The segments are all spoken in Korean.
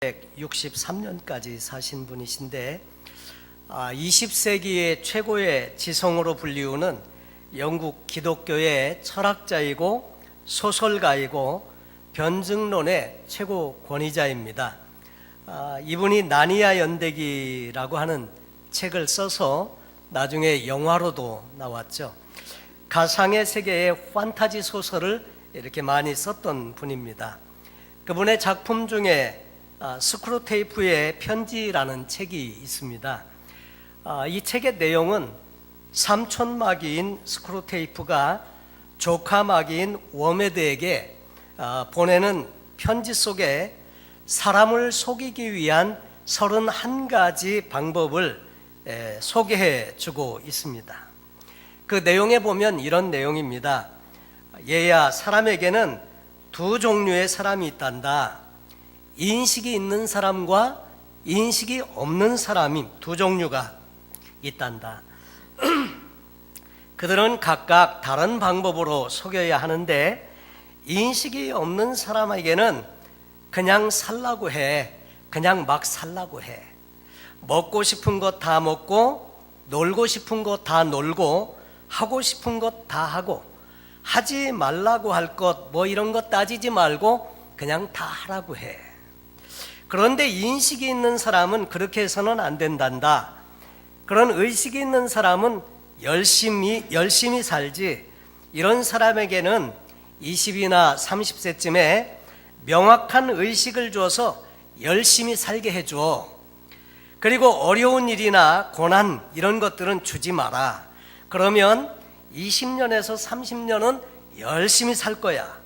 1963년까지 사신 분이신데 20세기의 최고의 지성으로 불리우는 영국 기독교의 철학자이고 소설가이고 변증론의 최고 권위자입니다. 이분이 나니아 연대기라고 하는 책을 써서 나중에 영화로도 나왔죠. 가상의 세계의 판타지 소설을 이렇게 많이 썼던 분입니다. 그분의 작품 중에 스크루테이프의 편지라는 책이 있습니다. 이 책의 내용은 삼촌 마귀인 스크루테이프가 조카 마귀인 워메드에게 보내는 편지 속에 사람을 속이기 위한 31가지 방법을 소개해 주고 있습니다. 그 내용에 보면 이런 내용입니다. 얘야, 사람에게는 두 종류의 사람이 있단다. 인식이 있는 사람과 인식이 없는 사람이 두 종류가 있단다. 그들은 각각 다른 방법으로 속여야 하는데 인식이 없는 사람에게는 그냥 살라고 해. 그냥 막 살라고 해. 먹고 싶은 것 다 먹고 놀고 싶은 것 다 놀고 하고 싶은 것 다 하고 하지 말라고 할 것 뭐 이런 것 따지지 말고 그냥 다 하라고 해. 그런데 인식이 있는 사람은 그렇게 해서는 안 된단다. 그런 의식이 있는 사람은 열심히 살지. 이런 사람에게는 20이나 30세쯤에 명확한 의식을 줘서 열심히 살게 해줘. 그리고 어려운 일이나 고난 이런 것들은 주지 마라. 그러면 20년에서 30년은 열심히 살 거야.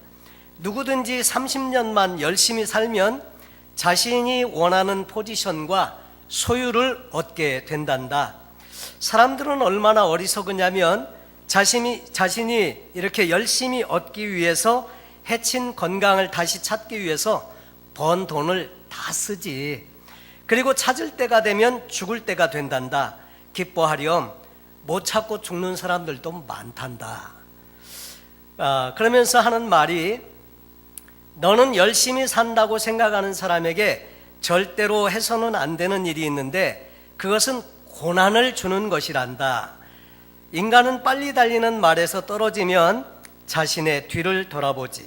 누구든지 30년만 열심히 살면 자신이 원하는 포지션과 소유를 얻게 된단다. 사람들은 얼마나 어리석으냐면 자신이 이렇게 열심히 얻기 위해서 해친 건강을 다시 찾기 위해서 번 돈을 다 쓰지. 그리고 찾을 때가 되면 죽을 때가 된단다. 기뻐하렴. 못 찾고 죽는 사람들도 많단다. 그러면서 하는 말이, 너는 열심히 산다고 생각하는 사람에게 절대로 해서는 안 되는 일이 있는데 그것은 고난을 주는 것이란다. 인간은 빨리 달리는 말에서 떨어지면 자신의 뒤를 돌아보지.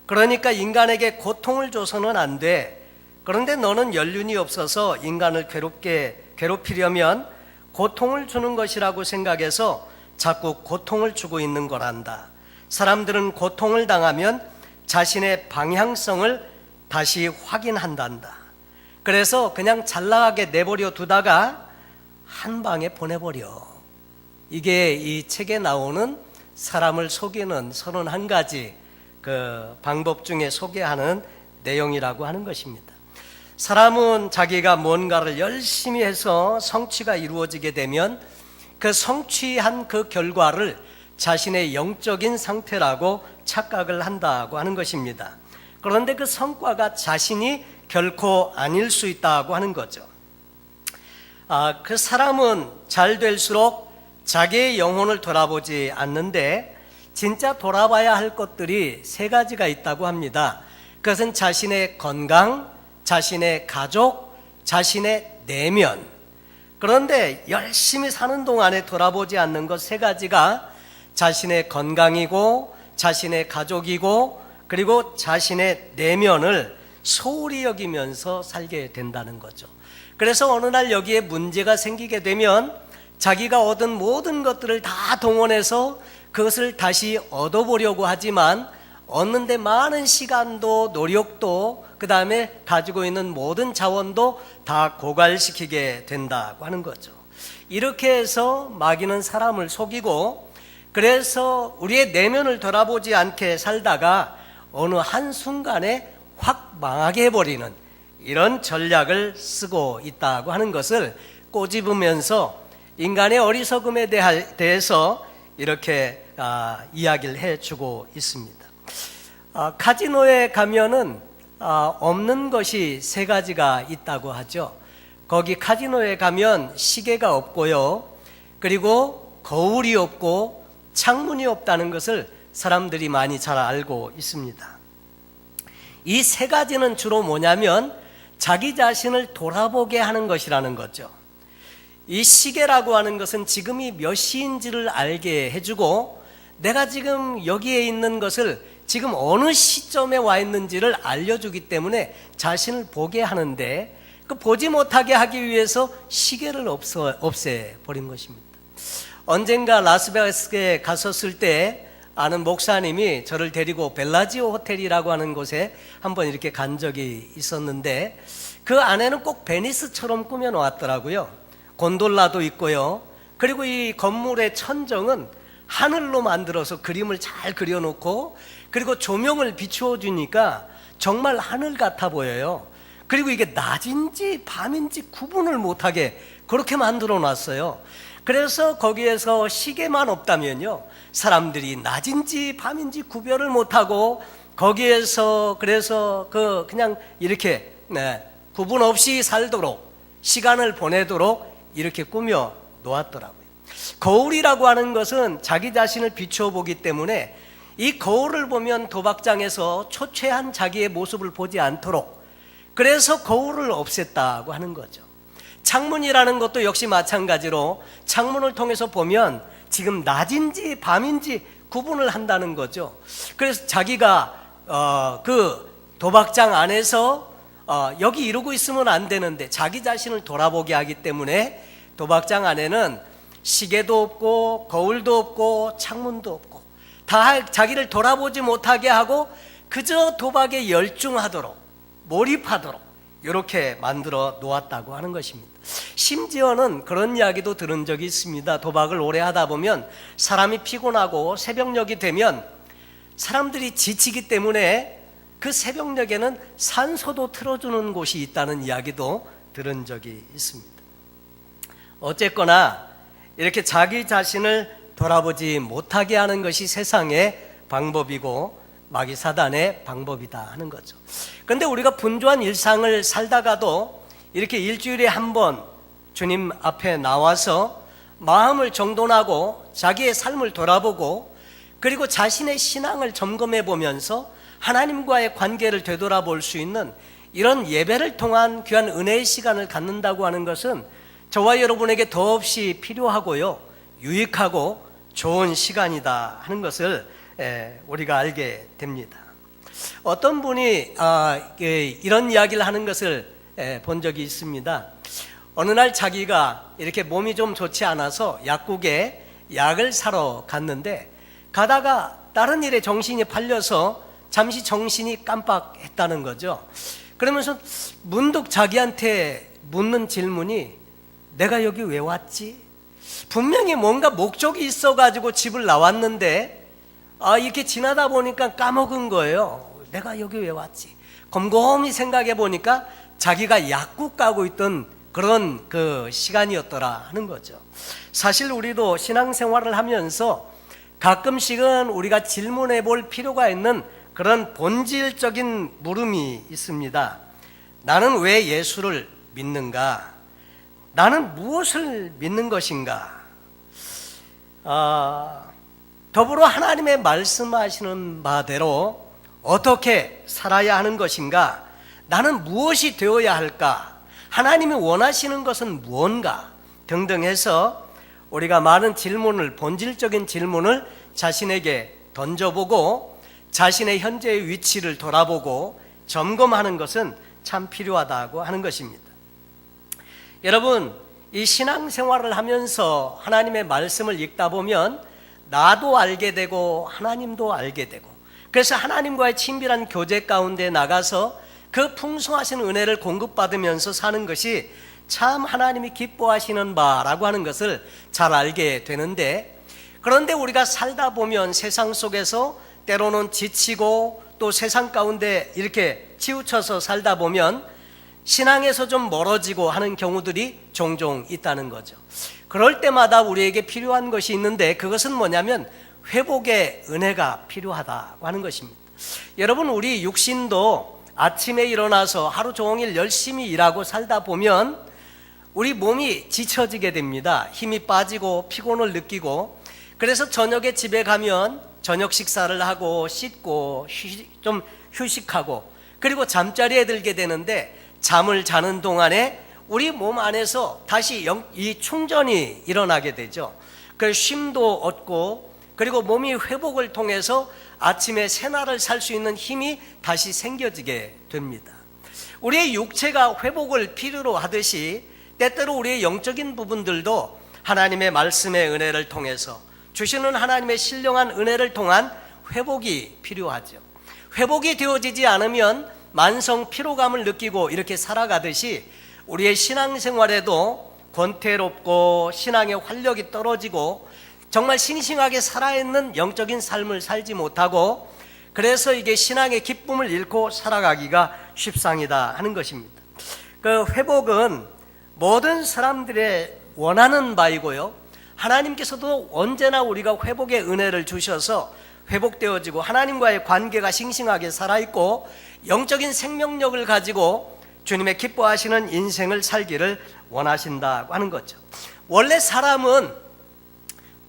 그러니까 인간에게 고통을 줘서는 안 돼. 그런데 너는 연륜이 없어서 인간을 괴롭히려면 고통을 주는 것이라고 생각해서 자꾸 고통을 주고 있는 거란다. 사람들은 고통을 당하면 자신의 방향성을 다시 확인한단다. 그래서 그냥 잘 나가게 내버려 두다가 한 방에 보내버려. 이게 이 책에 나오는 사람을 속이는 31가지 그 방법 중에 소개하는 내용이라고 하는 것입니다. 사람은 자기가 뭔가를 열심히 해서 성취가 이루어지게 되면 그 성취한 그 결과를 자신의 영적인 상태라고 착각을 한다고 하는 것입니다. 그런데 그 성과가 자신이 결코 아닐 수 있다고 하는 거죠. 그 사람은 잘 될수록 자기의 영혼을 돌아보지 않는데 진짜 돌아봐야 할 것들이 3가지가 있다고 합니다. 그것은 자신의 건강, 자신의 가족, 자신의 내면. 그런데 열심히 사는 동안에 돌아보지 않는 것 3가지가 자신의 건강이고 자신의 가족이고 그리고 자신의 내면을 소홀히 여기면서 살게 된다는 거죠. 그래서 어느 날 여기에 문제가 생기게 되면 자기가 얻은 모든 것들을 다 동원해서 그것을 다시 얻어보려고 하지만 얻는 데 많은 시간도 노력도 그 다음에 가지고 있는 모든 자원도 다 고갈시키게 된다고 하는 거죠. 이렇게 해서 마귀는 사람을 속이고 그래서 우리의 내면을 돌아보지 않게 살다가 어느 한순간에 확 망하게 해버리는 이런 전략을 쓰고 있다고 하는 것을 꼬집으면서 인간의 어리석음에 대해서 이렇게 이야기를 해주고 있습니다. 카지노에 가면은 없는 것이 3가지가 있다고 하죠. 거기 카지노에 가면 시계가 없고요. 그리고 거울이 없고 창문이 없다는 것을 사람들이 많이 잘 알고 있습니다. 이 3가지는 주로 뭐냐면 자기 자신을 돌아보게 하는 것이라는 거죠. 이 시계라고 하는 것은 지금이 몇 시인지를 알게 해주고 내가 지금 여기에 있는 것을 지금 어느 시점에 와 있는지를 알려주기 때문에 자신을 보게 하는데, 그 보지 못하게 하기 위해서 시계를 없애버린 것입니다. 언젠가 라스베가스에 갔었을 때 아는 목사님이 저를 데리고 벨라지오 호텔이라고 하는 곳에 한번 이렇게 간 적이 있었는데, 그 안에는 꼭 베니스처럼 꾸며 놓았더라고요. 곤돌라도 있고요. 그리고 이 건물의 천정은 하늘로 만들어서 그림을 잘 그려놓고, 그리고 조명을 비추어 주니까 정말 하늘 같아 보여요. 그리고 이게 낮인지 밤인지 구분을 못하게 그렇게 만들어 놨어요. 그래서 거기에서 시계만 없다면요, 사람들이 낮인지 밤인지 구별을 못하고 거기에서 그래서 그냥 이렇게 구분 없이 살도록, 시간을 보내도록 이렇게 꾸며 놓았더라고요. 거울이라고 하는 것은 자기 자신을 비추어 보기 때문에 이 거울을 보면 도박장에서 초췌한 자기의 모습을 보지 않도록, 그래서 거울을 없앴다고 하는 거죠. 창문이라는 것도 역시 마찬가지로 창문을 통해서 보면 지금 낮인지 밤인지 구분을 한다는 거죠. 그래서 자기가 그 도박장 안에서 여기 이러고 있으면 안 되는데 자기 자신을 돌아보게 하기 때문에 도박장 안에는 시계도 없고 거울도 없고 창문도 없고 다 자기를 돌아보지 못하게 하고 그저 도박에 열중하도록, 몰입하도록 이렇게 만들어 놓았다고 하는 것입니다. 심지어는 그런 이야기도 들은 적이 있습니다. 도박을 오래 하다 보면 사람이 피곤하고 새벽녘이 되면 사람들이 지치기 때문에 그 새벽녘에는 산소도 틀어주는 곳이 있다는 이야기도 들은 적이 있습니다. 어쨌거나 이렇게 자기 자신을 돌아보지 못하게 하는 것이 세상의 방법이고 마귀 사단의 방법이다 하는 거죠. 그런데 우리가 분주한 일상을 살다가도 이렇게 일주일에 한 번 주님 앞에 나와서 마음을 정돈하고 자기의 삶을 돌아보고 그리고 자신의 신앙을 점검해 보면서 하나님과의 관계를 되돌아볼 수 있는 이런 예배를 통한 귀한 은혜의 시간을 갖는다고 하는 것은 저와 여러분에게 더없이 필요하고요, 유익하고 좋은 시간이다 하는 것을 우리가 알게 됩니다. 어떤 분이 이런 이야기를 하는 것을 본 적이 있습니다. 어느 날 자기가 이렇게 몸이 좀 좋지 않아서 약국에 약을 사러 갔는데 가다가 다른 일에 정신이 팔려서 잠시 정신이 깜빡했다는 거죠. 그러면서 문득 자기한테 묻는 질문이, 내가 여기 왜 왔지? 분명히 뭔가 목적이 있어가지고 집을 나왔는데 이렇게 지나다 보니까 까먹은 거예요. 내가 여기 왜 왔지? 곰곰이 생각해 보니까 자기가 약국 가고 있던 그런 그 시간이었더라 하는 거죠. 사실 우리도 신앙생활을 하면서 가끔씩은 우리가 질문해 볼 필요가 있는 그런 본질적인 물음이 있습니다. 나는 왜 예수를 믿는가? 나는 무엇을 믿는 것인가? 더불어 하나님의 말씀하시는 바대로 어떻게 살아야 하는 것인가? 나는 무엇이 되어야 할까? 하나님이 원하시는 것은 무언가? 등등 해서 우리가 많은 질문을, 본질적인 질문을 자신에게 던져보고 자신의 현재의 위치를 돌아보고 점검하는 것은 참 필요하다고 하는 것입니다. 여러분, 이 신앙생활을 하면서 하나님의 말씀을 읽다 보면 나도 알게 되고 하나님도 알게 되고, 그래서 하나님과의 친밀한 교제 가운데 나가서 그 풍성하신 은혜를 공급받으면서 사는 것이 참 하나님이 기뻐하시는 바라고 하는 것을 잘 알게 되는데, 그런데 우리가 살다 보면 세상 속에서 때로는 지치고 또 세상 가운데 이렇게 치우쳐서 살다 보면 신앙에서 좀 멀어지고 하는 경우들이 종종 있다는 거죠. 그럴 때마다 우리에게 필요한 것이 있는데 그것은 뭐냐면 회복의 은혜가 필요하다고 하는 것입니다. 여러분, 우리 육신도 아침에 일어나서 하루 종일 열심히 일하고 살다 보면 우리 몸이 지쳐지게 됩니다. 힘이 빠지고 피곤을 느끼고, 그래서 저녁에 집에 가면 저녁 식사를 하고 씻고 좀 휴식하고 그리고 잠자리에 들게 되는데 잠을 자는 동안에 우리 몸 안에서 다시 이 충전이 일어나게 되죠. 그 쉼도 얻고, 그리고 몸이 회복을 통해서 아침에 새날을 살 수 있는 힘이 다시 생겨지게 됩니다. 우리의 육체가 회복을 필요로 하듯이 때때로 우리의 영적인 부분들도 하나님의 말씀의 은혜를 통해서, 주시는 하나님의 신령한 은혜를 통한 회복이 필요하죠. 회복이 되어지지 않으면 만성 피로감을 느끼고 이렇게 살아가듯이 우리의 신앙생활에도 권태롭고 신앙의 활력이 떨어지고 정말 싱싱하게 살아있는 영적인 삶을 살지 못하고, 그래서 이게 신앙의 기쁨을 잃고 살아가기가 쉽상이다 하는 것입니다. 그 회복은 모든 사람들의 원하는 바이고요, 하나님께서도 언제나 우리가 회복의 은혜를 주셔서 회복되어지고 하나님과의 관계가 싱싱하게 살아있고 영적인 생명력을 가지고 주님의 기뻐하시는 인생을 살기를 원하신다고 하는 거죠. 원래 사람은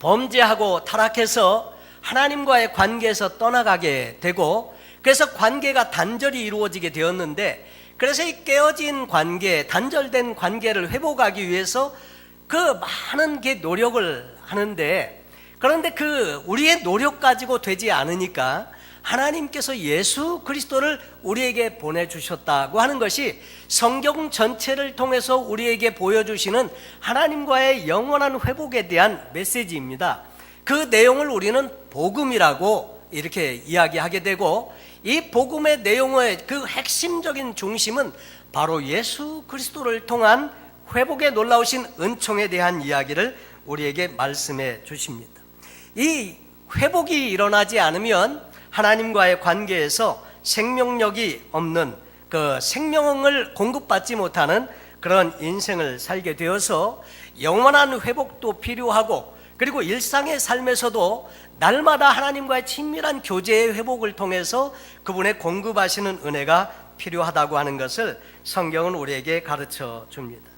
범죄하고 타락해서 하나님과의 관계에서 떠나가게 되고, 그래서 관계가 단절이 이루어지게 되었는데, 그래서 이 깨어진 관계, 단절된 관계를 회복하기 위해서 그 많은 게 노력을 하는데, 그런데 그 우리의 노력 가지고 되지 않으니까 하나님께서 예수 그리스도를 우리에게 보내주셨다고 하는 것이 성경 전체를 통해서 우리에게 보여주시는 하나님과의 영원한 회복에 대한 메시지입니다. 그 내용을 우리는 복음이라고 이렇게 이야기하게 되고, 이 복음의 내용의 그 핵심적인 중심은 바로 예수 그리스도를 통한 회복에 놀라우신 은총에 대한 이야기를 우리에게 말씀해 주십니다. 이 회복이 일어나지 않으면 하나님과의 관계에서 생명력이 없는, 그 생명을 공급받지 못하는 그런 인생을 살게 되어서 영원한 회복도 필요하고, 그리고 일상의 삶에서도 날마다 하나님과의 친밀한 교제의 회복을 통해서 그분의 공급하시는 은혜가 필요하다고 하는 것을 성경은 우리에게 가르쳐 줍니다.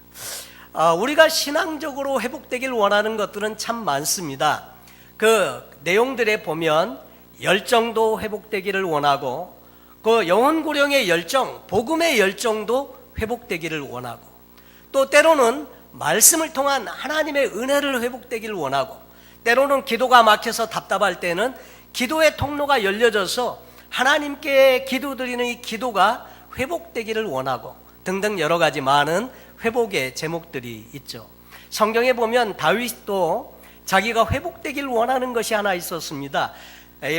우리가 신앙적으로 회복되길 원하는 것들은 참 많습니다. 그 내용들에 보면 열정도 회복되기를 원하고, 그 영혼구령의 열정, 복음의 열정도 회복되기를 원하고, 또 때로는 말씀을 통한 하나님의 은혜를 회복되기를 원하고, 때로는 기도가 막혀서 답답할 때는 기도의 통로가 열려져서 하나님께 기도드리는 이 기도가 회복되기를 원하고, 등등 여러 가지 많은 회복의 제목들이 있죠. 성경에 보면 다윗도 자기가 회복되길 원하는 것이 하나 있었습니다.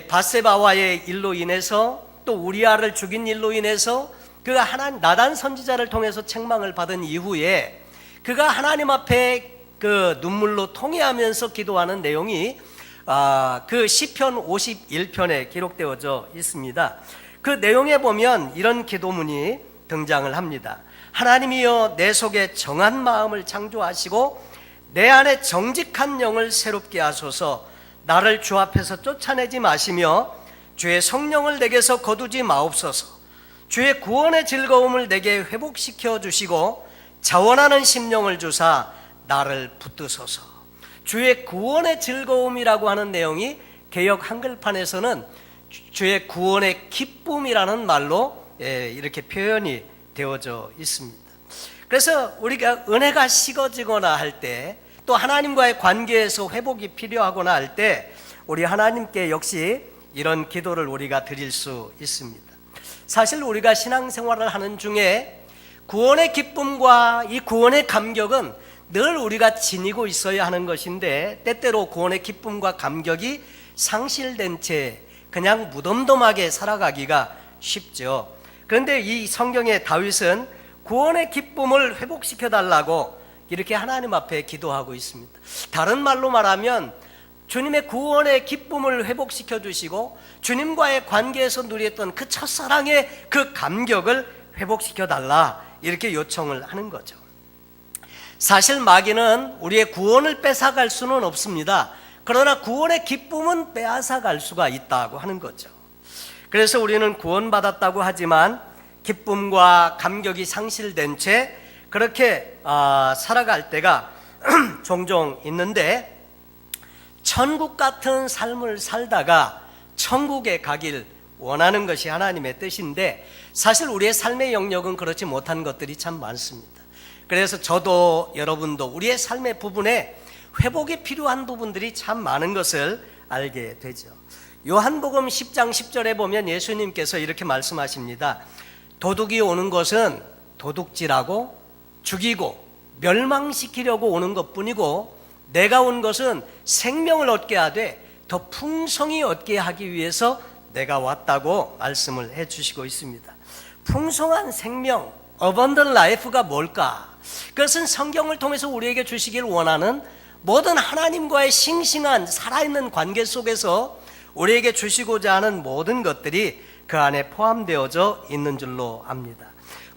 밧세바와의 일로 인해서, 또 우리아를 죽인 일로 인해서 그 하나님 나단 선지자를 통해서 책망을 받은 이후에 그가 하나님 앞에 그 눈물로 통회하면서 기도하는 내용이 그 시편 51편에 기록되어져 있습니다. 그 내용에 보면 이런 기도문이 등장을 합니다. 하나님이여, 내 속에 정한 마음을 창조하시고 내 안에 정직한 영을 새롭게 하소서. 나를 주 앞에서 쫓아내지 마시며 주의 성령을 내게서 거두지 마옵소서. 주의 구원의 즐거움을 내게 회복시켜 주시고 자원하는 심령을 주사 나를 붙드소서. 주의 구원의 즐거움이라고 하는 내용이 개역 한글판에서는 주의 구원의 기쁨이라는 말로 이렇게 표현이 되어져 있습니다. 그래서 우리가 은혜가 식어지거나 할 때, 또 하나님과의 관계에서 회복이 필요하거나 할 때 우리 하나님께 역시 이런 기도를 우리가 드릴 수 있습니다. 사실 우리가 신앙생활을 하는 중에 구원의 기쁨과 이 구원의 감격은 늘 우리가 지니고 있어야 하는 것인데, 때때로 구원의 기쁨과 감격이 상실된 채 그냥 무덤덤하게 살아가기가 쉽죠. 그런데 이 성경의 다윗은 구원의 기쁨을 회복시켜 달라고 이렇게 하나님 앞에 기도하고 있습니다. 다른 말로 말하면 주님의 구원의 기쁨을 회복시켜 주시고 주님과의 관계에서 누렸던 그 첫사랑의 그 감격을 회복시켜 달라, 이렇게 요청을 하는 거죠. 사실 마귀는 우리의 구원을 뺏어갈 수는 없습니다. 그러나 구원의 기쁨은 빼앗아갈 수가 있다고 하는 거죠. 그래서 우리는 구원받았다고 하지만 기쁨과 감격이 상실된 채 그렇게 살아갈 때가 종종 있는데, 천국 같은 삶을 살다가 천국에 가길 원하는 것이 하나님의 뜻인데 사실 우리의 삶의 영역은 그렇지 못한 것들이 참 많습니다. 그래서 저도 여러분도 우리의 삶의 부분에 회복이 필요한 부분들이 참 많은 것을 알게 되죠. 요한복음 10장 10절에 보면 예수님께서 이렇게 말씀하십니다. 도둑이 오는 것은 도둑질하고 죽이고 멸망시키려고 오는 것뿐이고 내가 온 것은 생명을 얻게 하되 더 풍성히 얻게 하기 위해서 내가 왔다고 말씀을 해주시고 있습니다. 풍성한 생명, abundant life가 뭘까? 그것은 성경을 통해서 우리에게 주시길 원하는 모든 하나님과의 싱싱한 살아있는 관계 속에서 우리에게 주시고자 하는 모든 것들이 그 안에 포함되어져 있는 줄로 압니다.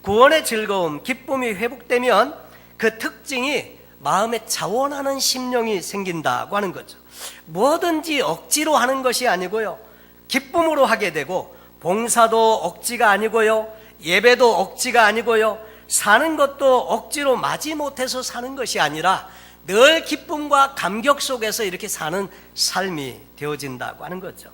구원의 즐거움, 기쁨이 회복되면 그 특징이 마음에 자원하는 심령이 생긴다고 하는 거죠. 뭐든지 억지로 하는 것이 아니고요, 기쁨으로 하게 되고, 봉사도 억지가 아니고요, 예배도 억지가 아니고요, 사는 것도 억지로 마지못해서 사는 것이 아니라 늘 기쁨과 감격 속에서 이렇게 사는 삶이 되어진다고 하는 거죠.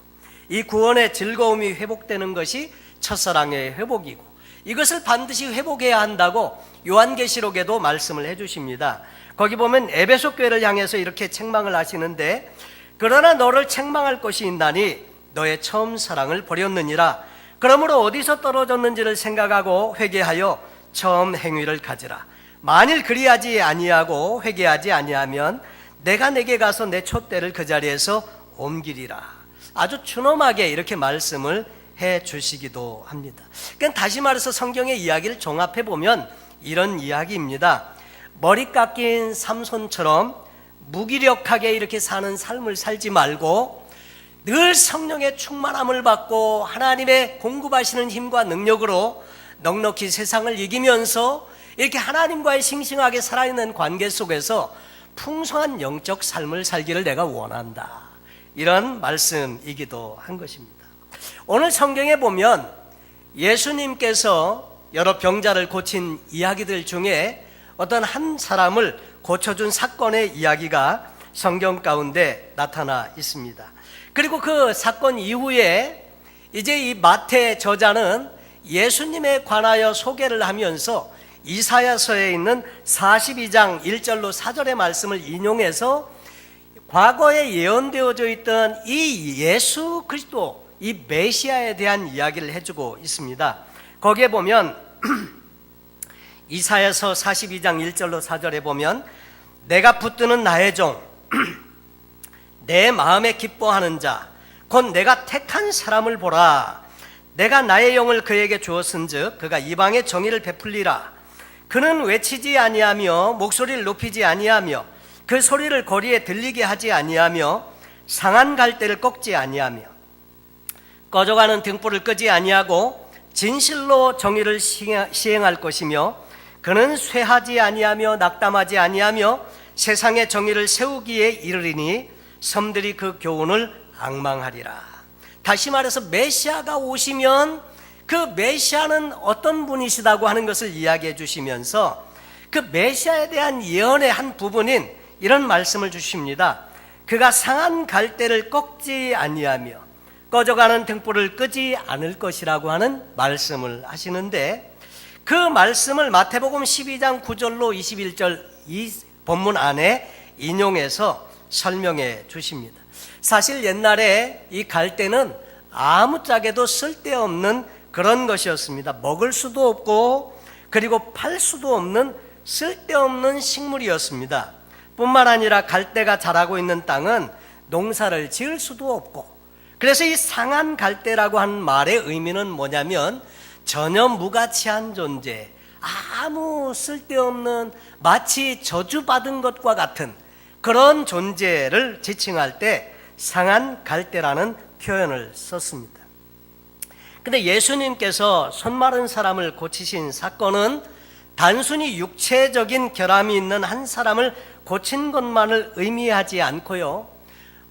이 구원의 즐거움이 회복되는 것이 첫사랑의 회복이고, 이것을 반드시 회복해야 한다고 요한계시록에도 말씀을 해주십니다. 거기 보면 에베소 교회를 향해서 이렇게 책망을 하시는데, 그러나 너를 책망할 것이 있나니 너의 처음 사랑을 버렸느니라. 그러므로 어디서 떨어졌는지를 생각하고 회개하여 처음 행위를 가지라. 만일 그리하지 아니하고 회개하지 아니하면 내가 내게 가서 내 촛대를 그 자리에서 옮기리라. 아주 준엄하게 이렇게 말씀을 해 주시기도 합니다. 그러니까 다시 말해서 성경의 이야기를 종합해 보면 이런 이야기입니다. 머리 깎인 삼손처럼 무기력하게 이렇게 사는 삶을 살지 말고 늘 성령의 충만함을 받고 하나님의 공급하시는 힘과 능력으로 넉넉히 세상을 이기면서 이렇게 하나님과의 싱싱하게 살아있는 관계 속에서 풍성한 영적 삶을 살기를 내가 원한다, 이런 말씀이기도 한 것입니다. 오늘 성경에 보면 예수님께서 여러 병자를 고친 이야기들 중에 어떤 한 사람을 고쳐준 사건의 이야기가 성경 가운데 나타나 있습니다. 그리고 그 사건 이후에 이제 이 마태 저자는 예수님에 관하여 소개를 하면서 이사야서에 있는 42장 1절로 4절의 말씀을 인용해서 과거에 예언되어져 있던 이 예수 그리스도, 이 메시아에 대한 이야기를 해주고 있습니다. 거기에 보면 이사야서 42장 1절로 4절에 보면 내가 붙드는 나의 종, 내 마음에 기뻐하는 자, 곧 내가 택한 사람을 보라. 내가 나의 영을 그에게 주었은즉 그가 이방의 정의를 베풀리라. 그는 외치지 아니하며 목소리를 높이지 아니하며 그 소리를 거리에 들리게 하지 아니하며 상한 갈대를 꺾지 아니하며 꺼져가는 등불을 끄지 아니하고 진실로 정의를 시행할 것이며 그는 쇠하지 아니하며 낙담하지 아니하며 세상의 정의를 세우기에 이르리니 섬들이 그 교훈을 앙망하리라. 다시 말해서 메시아가 오시면 그 메시아는 어떤 분이시다고 하는 것을 이야기해 주시면서 그 메시아에 대한 예언의 한 부분인 이런 말씀을 주십니다. 그가 상한 갈대를 꺾지 아니하며 꺼져가는 등불을 끄지 않을 것이라고 하는 말씀을 하시는데, 그 말씀을 마태복음 12장 9절로 21절 이 본문 안에 인용해서 설명해 주십니다. 사실 옛날에 이 갈대는 아무짝에도 쓸데없는 그런 것이었습니다. 먹을 수도 없고 그리고 팔 수도 없는 쓸데없는 식물이었습니다. 뿐만 아니라 갈대가 자라고 있는 땅은 농사를 지을 수도 없고, 그래서 이 상한 갈대라고 한 말의 의미는 뭐냐면 전혀 무가치한 존재, 아무 쓸데없는 마치 저주받은 것과 같은 그런 존재를 지칭할 때 상한 갈대라는 표현을 썼습니다. 근데 예수님께서 손 마른 사람을 고치신 사건은 단순히 육체적인 결함이 있는 한 사람을 고친 것만을 의미하지 않고요,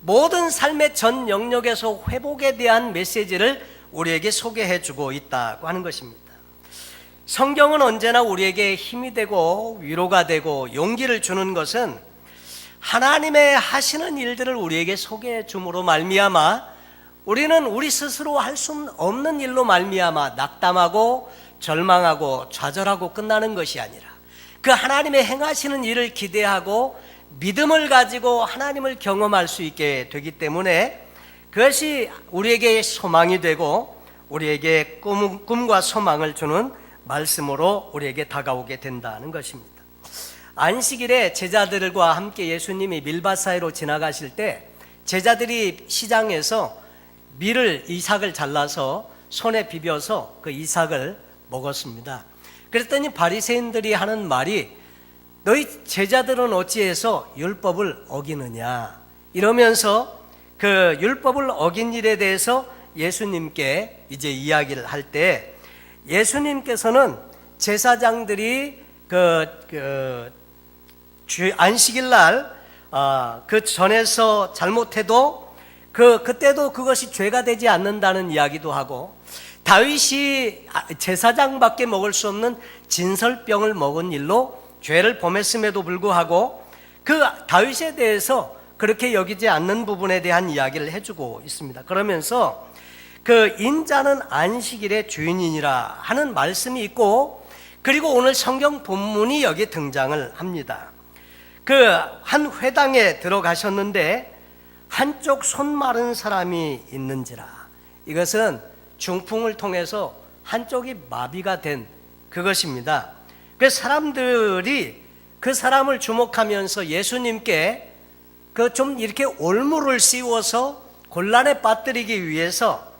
모든 삶의 전 영역에서 회복에 대한 메시지를 우리에게 소개해 주고 있다고 하는 것입니다. 성경은 언제나 우리에게 힘이 되고 위로가 되고 용기를 주는 것은 하나님의 하시는 일들을 우리에게 소개해 줌으로 말미암아 우리는 우리 스스로 할 수 없는 일로 말미암아 낙담하고 절망하고 좌절하고 끝나는 것이 아니라 그 하나님의 행하시는 일을 기대하고 믿음을 가지고 하나님을 경험할 수 있게 되기 때문에 그것이 우리에게 소망이 되고 우리에게 꿈과 소망을 주는 말씀으로 우리에게 다가오게 된다는 것입니다. 안식일에 제자들과 함께 예수님이 밀밭 사이로 지나가실 때 제자들이 시장에서 이삭을 잘라서 손에 비벼서 그 이삭을 먹었습니다. 그랬더니 바리새인들이 하는 말이 너희 제자들은 어찌해서 율법을 어기느냐 이러면서 그 율법을 어긴 일에 대해서 예수님께 이제 이야기를 할 때 예수님께서는 제사장들이 안식일 날 그 전에서 잘못해도 그때도 그것이 죄가 되지 않는다는 이야기도 하고 다윗이 제사장밖에 먹을 수 없는 진설병을 먹은 일로 죄를 범했음에도 불구하고 그 다윗에 대해서 그렇게 여기지 않는 부분에 대한 이야기를 해주고 있습니다. 그러면서 그 인자는 안식일의 주인이니라 하는 말씀이 있고 그리고 오늘 성경 본문이 여기 등장을 합니다. 그 한 회당에 들어가셨는데 한쪽 손 마른 사람이 있는지라. 이것은 중풍을 통해서 한쪽이 마비가 된 그것입니다. 그래서 사람들이 그 사람을 주목하면서 예수님께 좀 이렇게 올무를 씌워서 곤란에 빠뜨리기 위해서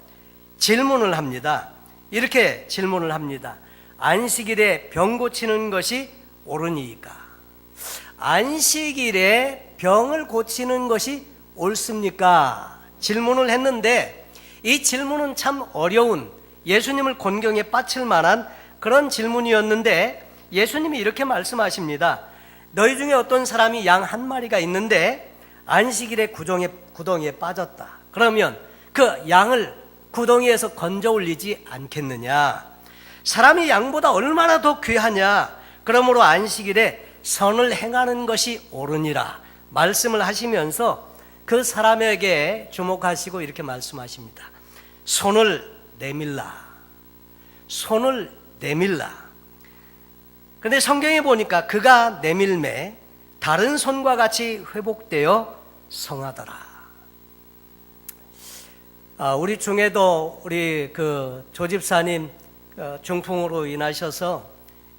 질문을 합니다. 이렇게 질문을 합니다. 안식일에 병 고치는 것이 옳으니까? 안식일에 병을 고치는 것이 옳습니까? 질문을 했는데 이 질문은 참 어려운 예수님을 곤경에 빠칠 만한 그런 질문이었는데 예수님이 이렇게 말씀하십니다. 너희 중에 어떤 사람이 양 한 마리가 있는데 안식일에 구덩이에 빠졌다. 그러면 그 양을 구덩이에서 건져 올리지 않겠느냐? 사람이 양보다 얼마나 더 귀하냐? 그러므로 안식일에 선을 행하는 것이 옳으니라 말씀을 하시면서 그 사람에게 주목하시고 이렇게 말씀하십니다. 손을 내밀라. 손을 내밀라. 그런데 성경에 보니까 그가 내밀매 다른 손과 같이 회복되어 성하더라. 우리 중에도 우리 조 집사님 중풍으로 인하셔서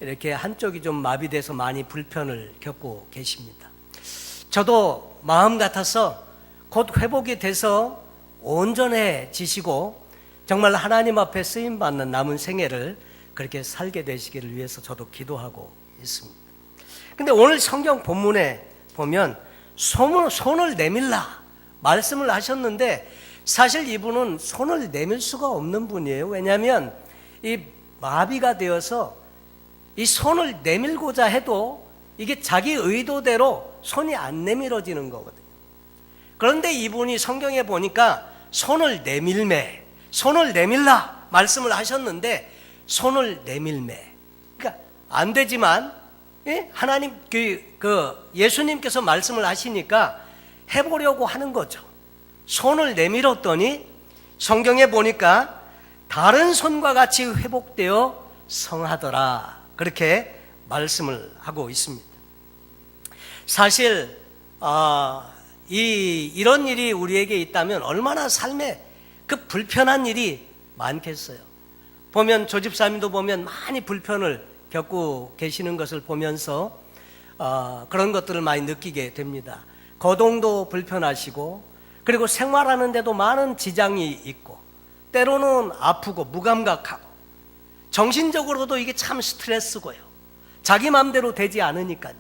이렇게 한쪽이 좀 마비돼서 많이 불편을 겪고 계십니다. 저도 마음 같아서 곧 회복이 돼서 온전해지시고 정말 하나님 앞에 쓰임받는 남은 생애를 그렇게 살게 되시기를 위해서 저도 기도하고 있습니다. 근데 오늘 성경 본문에 보면 손을 내밀라 말씀을 하셨는데 사실 이분은 손을 내밀 수가 없는 분이에요. 왜냐하면 이 마비가 되어서 이 손을 내밀고자 해도 이게 자기 의도대로 손이 안 내밀어지는 거거든요. 그런데 이분이 성경에 보니까 손을 내밀라 말씀을 하셨는데 손을 내밀매. 그러니까 안 되지만 하나님 예수님께서 말씀을 하시니까 해보려고 하는 거죠. 손을 내밀었더니 성경에 보니까 다른 손과 같이 회복되어 성하더라. 그렇게 말씀을 하고 있습니다. 사실 이런 일이 우리에게 있다면 얼마나 삶에 그 불편한 일이 많겠어요. 보면 조 집사님도 보면 많이 불편을 겪고 계시는 것을 보면서 그런 것들을 많이 느끼게 됩니다. 거동도 불편하시고 그리고 생활하는데도 많은 지장이 있고 때로는 아프고 무감각하고 정신적으로도 이게 참 스트레스고요. 자기 마음대로 되지 않으니까요.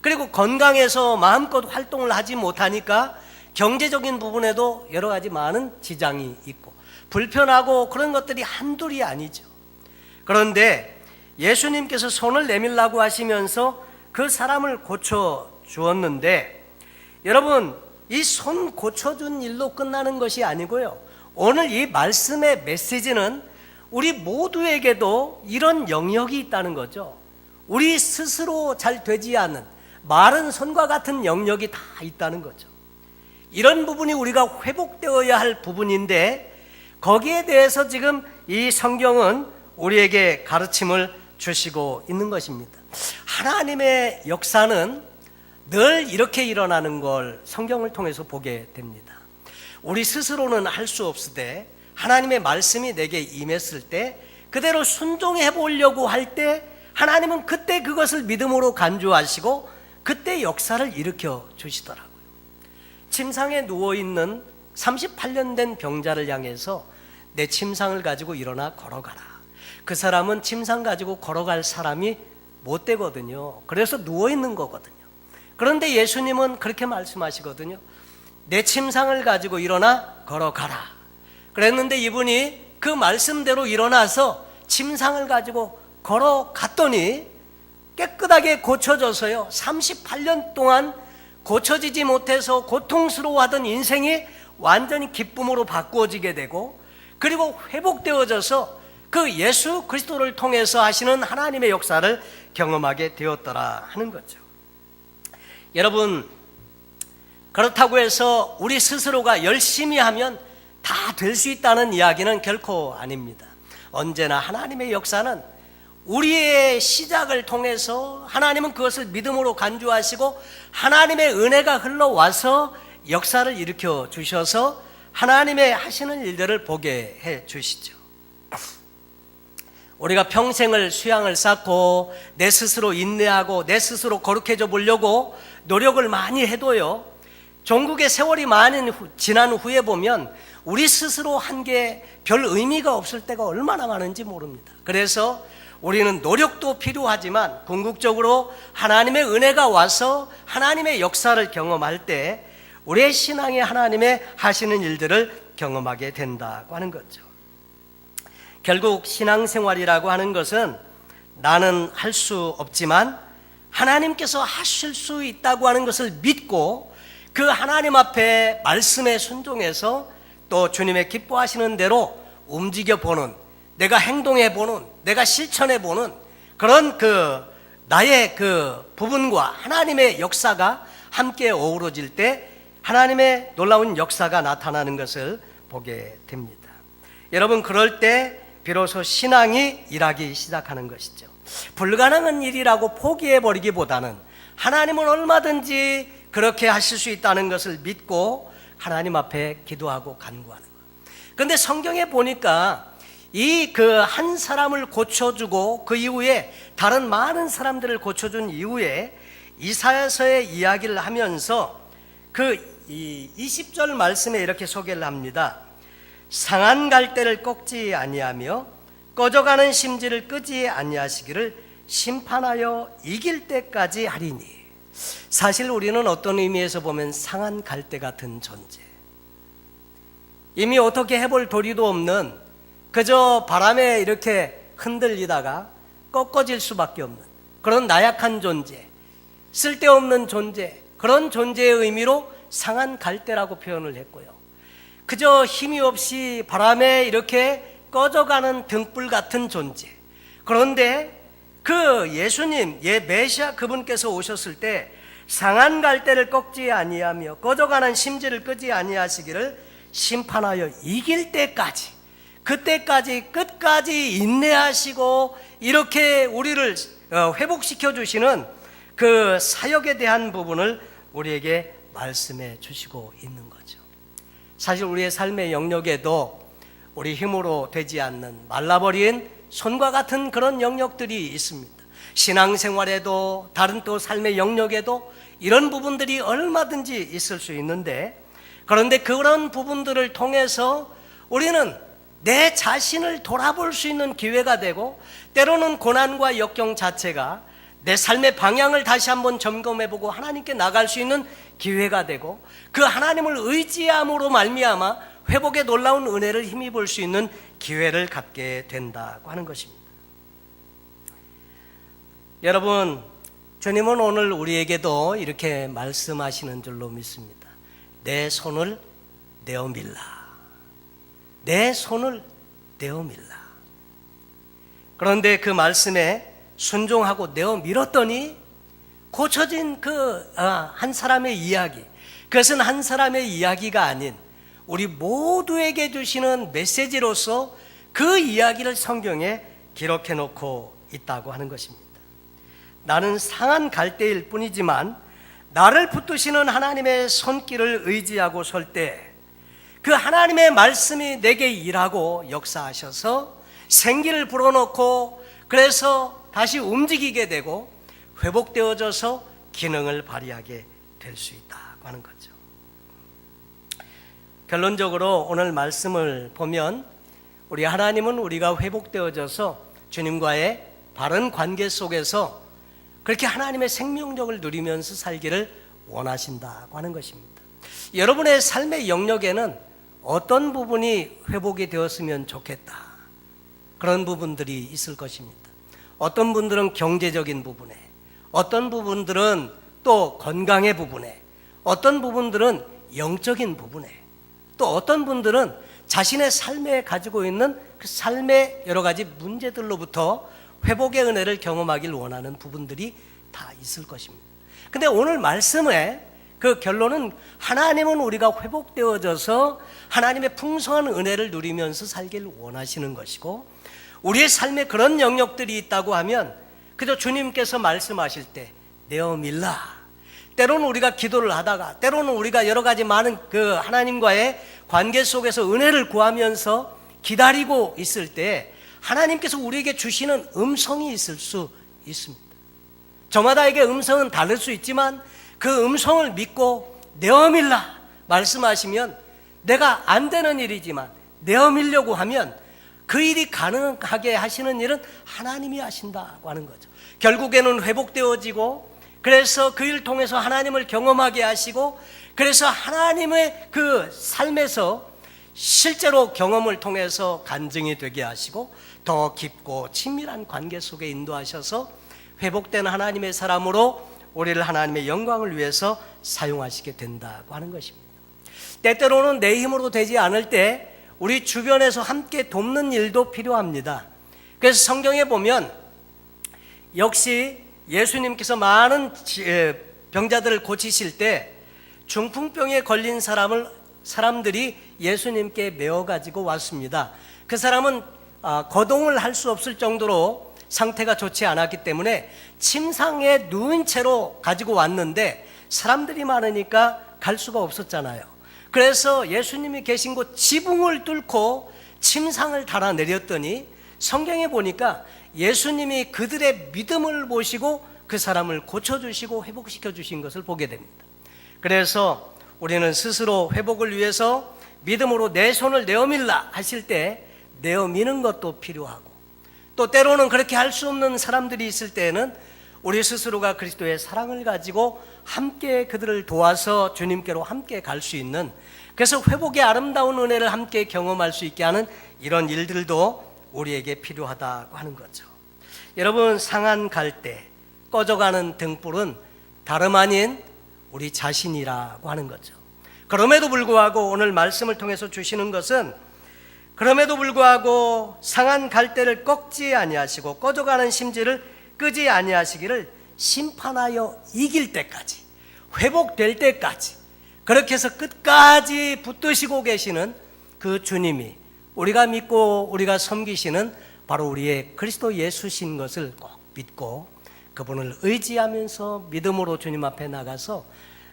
그리고 건강에서 마음껏 활동을 하지 못하니까 경제적인 부분에도 여러 가지 많은 지장이 있고 불편하고 그런 것들이 한둘이 아니죠. 그런데 예수님께서 손을 내밀라고 하시면서 그 사람을 고쳐주었는데 여러분 이 손 고쳐준 일로 끝나는 것이 아니고요. 오늘 이 말씀의 메시지는 우리 모두에게도 이런 영역이 있다는 거죠. 우리 스스로 잘 되지 않는 마른 손과 같은 영역이 다 있다는 거죠. 이런 부분이 우리가 회복되어야 할 부분인데 거기에 대해서 지금 이 성경은 우리에게 가르침을 주시고 있는 것입니다. 하나님의 역사는 늘 이렇게 일어나는 걸 성경을 통해서 보게 됩니다. 우리 스스로는 할 수 없으되 하나님의 말씀이 내게 임했을 때 그대로 순종해 보려고 할 때 하나님은 그때 그것을 믿음으로 간주하시고 그때 역사를 일으켜 주시더라고요. 침상에 누워있는 38년 된 병자를 향해서 내 침상을 가지고 일어나 걸어가라. 그 사람은 침상 가지고 걸어갈 사람이 못 되거든요. 그래서 누워있는 거거든요. 그런데 예수님은 그렇게 말씀하시거든요. 내 침상을 가지고 일어나 걸어가라. 그랬는데 이분이 그 말씀대로 일어나서 침상을 가지고 걸어갔더니 깨끗하게 고쳐져서요, 38년 동안 고쳐지지 못해서 고통스러워하던 인생이 완전히 기쁨으로 바꾸어지게 되고, 그리고 회복되어져서 그 예수 그리스도를 통해서 하시는 하나님의 역사를 경험하게 되었더라 하는 거죠. 여러분, 그렇다고 해서 우리 스스로가 열심히 하면 다 될 수 있다는 이야기는 결코 아닙니다. 언제나 하나님의 역사는 우리의 시작을 통해서 하나님은 그것을 믿음으로 간주하시고 하나님의 은혜가 흘러와서 역사를 일으켜 주셔서 하나님의 하시는 일들을 보게 해 주시죠. 우리가 평생을 수양을 쌓고 내 스스로 인내하고 내 스스로 거룩해져 보려고 노력을 많이 해도요, 종국의 세월이 많이 지난 후에 보면 우리 스스로 한 게 별 의미가 없을 때가 얼마나 많은지 모릅니다. 그래서 우리는 노력도 필요하지만 궁극적으로 하나님의 은혜가 와서 하나님의 역사를 경험할 때 우리의 신앙이 하나님의 하시는 일들을 경험하게 된다고 하는 거죠. 결국 신앙생활이라고 하는 것은 나는 할 수 없지만 하나님께서 하실 수 있다고 하는 것을 믿고 그 하나님 앞에 말씀에 순종해서 또 주님의 기뻐하시는 대로 움직여보는, 내가 행동해보는, 내가 실천해보는 그런 나의 부분과 하나님의 역사가 함께 어우러질 때 하나님의 놀라운 역사가 나타나는 것을 보게 됩니다. 여러분, 그럴 때 비로소 신앙이 일하기 시작하는 것이죠. 불가능한 일이라고 포기해버리기보다는 하나님은 얼마든지 그렇게 하실 수 있다는 것을 믿고 하나님 앞에 기도하고 간구하는 거예요. 그런데 성경에 보니까 이 한 사람을 고쳐주고 그 이후에 다른 많은 사람들을 고쳐준 이후에 이사야서의 이야기를 하면서 이 20절 말씀에 이렇게 소개를 합니다. 상한 갈대를 꺾지 아니하며 꺼져가는 심지를 끄지 아니하시기를 심판하여 이길 때까지 하리니. 사실 우리는 어떤 의미에서 보면 상한 갈대 같은 존재, 이미 어떻게 해볼 도리도 없는, 그저 바람에 이렇게 흔들리다가 꺾어질 수밖에 없는 그런 나약한 존재, 쓸데없는 존재, 그런 존재의 의미로 상한 갈대라고 표현을 했고요. 그저 힘이 없이 바람에 이렇게 꺼져가는 등불 같은 존재. 그런데 예수님, 메시아 그분께서 오셨을 때 상한 갈대를 꺾지 아니하며 꺼져가는 심지를 끄지 아니하시기를 심판하여 이길 때까지, 그때까지 끝까지 인내하시고 이렇게 우리를 회복시켜 주시는 그 사역에 대한 부분을 우리에게 말씀해 주시고 있는 거죠. 사실 우리의 삶의 영역에도 우리 힘으로 되지 않는 말라버린 손과 같은 그런 영역들이 있습니다. 신앙생활에도 다른 또 삶의 영역에도 이런 부분들이 얼마든지 있을 수 있는데, 그런데 그런 부분들을 통해서 우리는 내 자신을 돌아볼 수 있는 기회가 되고, 때로는 고난과 역경 자체가 내 삶의 방향을 다시 한번 점검해보고 하나님께 나갈 수 있는 기회가 되고, 그 하나님을 의지함으로 말미암아 회복의 놀라운 은혜를 힘입을 수 있는 기회를 갖게 된다고 하는 것입니다. 여러분, 주님은 오늘 우리에게도 이렇게 말씀하시는 줄로 믿습니다. 내 손을 내어 밀라. 내 손을 내어 밀라. 그런데 그 말씀에 순종하고 내어 밀었더니 고쳐진 한 사람의 이야기, 그것은 한 사람의 이야기가 아닌 우리 모두에게 주시는 메시지로서 그 이야기를 성경에 기록해 놓고 있다고 하는 것입니다. 나는 상한 갈대일 뿐이지만 나를 붙드시는 하나님의 손길을 의지하고 설 때 그 하나님의 말씀이 내게 일하고 역사하셔서 생기를 불어넣고 그래서 다시 움직이게 되고 회복되어져서 기능을 발휘하게 될 수 있다고 하는 거죠. 결론적으로 오늘 말씀을 보면 우리 하나님은 우리가 회복되어져서 주님과의 바른 관계 속에서 그렇게 하나님의 생명력을 누리면서 살기를 원하신다고 하는 것입니다. 여러분의 삶의 영역에는 어떤 부분이 회복이 되었으면 좋겠다, 그런 부분들이 있을 것입니다. 어떤 분들은 경제적인 부분에, 어떤 부분들은 또 건강의 부분에, 어떤 부분들은 영적인 부분에, 또 어떤 분들은 자신의 삶에 가지고 있는 그 삶의 여러 가지 문제들로부터 회복의 은혜를 경험하길 원하는 부분들이 다 있을 것입니다. 근데 오늘 말씀의 그 결론은 하나님은 우리가 회복되어져서 하나님의 풍성한 은혜를 누리면서 살길 원하시는 것이고, 우리의 삶에 그런 영역들이 있다고 하면 그저 주님께서 말씀하실 때 내어밀라, 때로는 우리가 기도를 하다가 때로는 우리가 여러 가지 많은 그 하나님과의 관계 속에서 은혜를 구하면서 기다리고 있을 때 하나님께서 우리에게 주시는 음성이 있을 수 있습니다. 저마다에게 음성은 다를 수 있지만 그 음성을 믿고 내어밀라 말씀하시면, 내가 안 되는 일이지만 내어밀려고 하면 그 일이 가능하게 하시는 일은 하나님이 하신다고 하는 거죠. 결국에는 회복되어지고, 그래서 그 일을 통해서 하나님을 경험하게 하시고, 그래서 하나님의 그 삶에서 실제로 경험을 통해서 간증이 되게 하시고 더 깊고 친밀한 관계 속에 인도하셔서 회복된 하나님의 사람으로 우리를 하나님의 영광을 위해서 사용하시게 된다고 하는 것입니다. 때때로는 내 힘으로 되지 않을 때 우리 주변에서 함께 돕는 일도 필요합니다. 그래서 성경에 보면 역시 예수님께서 많은 병자들을 고치실 때 중풍병에 걸린 사람들이 예수님께 메어가지고 왔습니다. 그 사람은 거동을 할 수 없을 정도로 상태가 좋지 않았기 때문에 침상에 누운 채로 가지고 왔는데 사람들이 많으니까 갈 수가 없었잖아요. 그래서 예수님이 계신 곳 지붕을 뚫고 침상을 달아 내렸더니 성경에 보니까 예수님이 그들의 믿음을 보시고 그 사람을 고쳐주시고 회복시켜 주신 것을 보게 됩니다. 그래서 우리는 스스로 회복을 위해서 믿음으로 내 손을 내어밀라 하실 때 내어미는 것도 필요하고, 또 때로는 그렇게 할 수 없는 사람들이 있을 때에는 우리 스스로가 그리스도의 사랑을 가지고 함께 그들을 도와서 주님께로 함께 갈 수 있는, 그래서 회복의 아름다운 은혜를 함께 경험할 수 있게 하는 이런 일들도 우리에게 필요하다고 하는 거죠. 여러분, 상한 갈대, 꺼져가는 등불은 다름 아닌 우리 자신이라고 하는 거죠. 그럼에도 불구하고 오늘 말씀을 통해서 주시는 것은, 그럼에도 불구하고 상한 갈대를 꺾지 아니하시고 꺼져가는 심지를 끄지 아니하시기를 심판하여 이길 때까지, 회복될 때까지 그렇게 해서 끝까지 붙드시고 계시는 그 주님이 우리가 믿고 우리가 섬기시는 바로 우리의 그리스도 예수신 것을 꼭 믿고 그분을 의지하면서 믿음으로 주님 앞에 나가서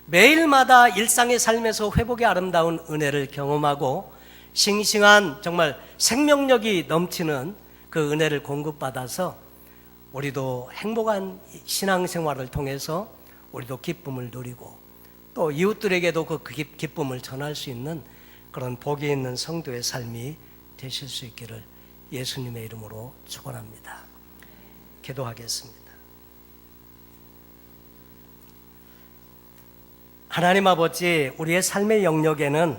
매일마다 일상의 삶에서 회복의 아름다운 은혜를 경험하고 싱싱한 정말 생명력이 넘치는 그 은혜를 공급받아서 우리도 행복한 신앙생활을 통해서 우리도 기쁨을 누리고 또 이웃들에게도 그 기쁨을 전할 수 있는 그런 복이 있는 성도의 삶이 되실 수 있기를 예수님의 이름으로 축원합니다. 기도하겠습니다. 하나님 아버지, 우리의 삶의 영역에는